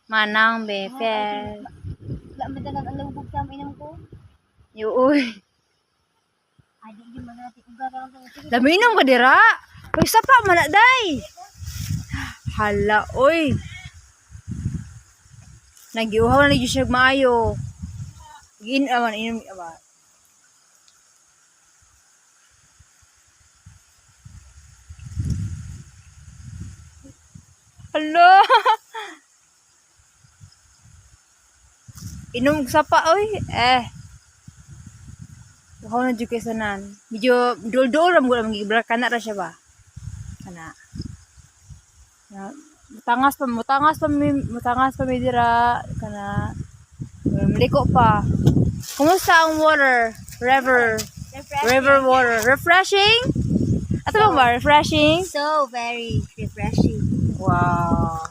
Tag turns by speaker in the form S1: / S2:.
S1: Manang befel.
S2: Wala madalag ang lubog sa minam ko.
S1: Yuoy.
S2: Ay, di man natin kung gagawin ko.
S1: Laminom ka dira. Uy, sapa man na, day. Hala, oy. Nagiuhaw na nagyo siya maayo. Aman, inom, aman. Hala. Inom sapa, oy. Uhaw na dyan sanan. Medyo dul-dul ram gula magigibra kana ra siya ba. Kana. Na mutangas pa mi dira kana. Maliko pa. Kumusta ang water? River water. Refreshing? Ato ba? Refreshing?
S2: So very refreshing.
S1: Wow.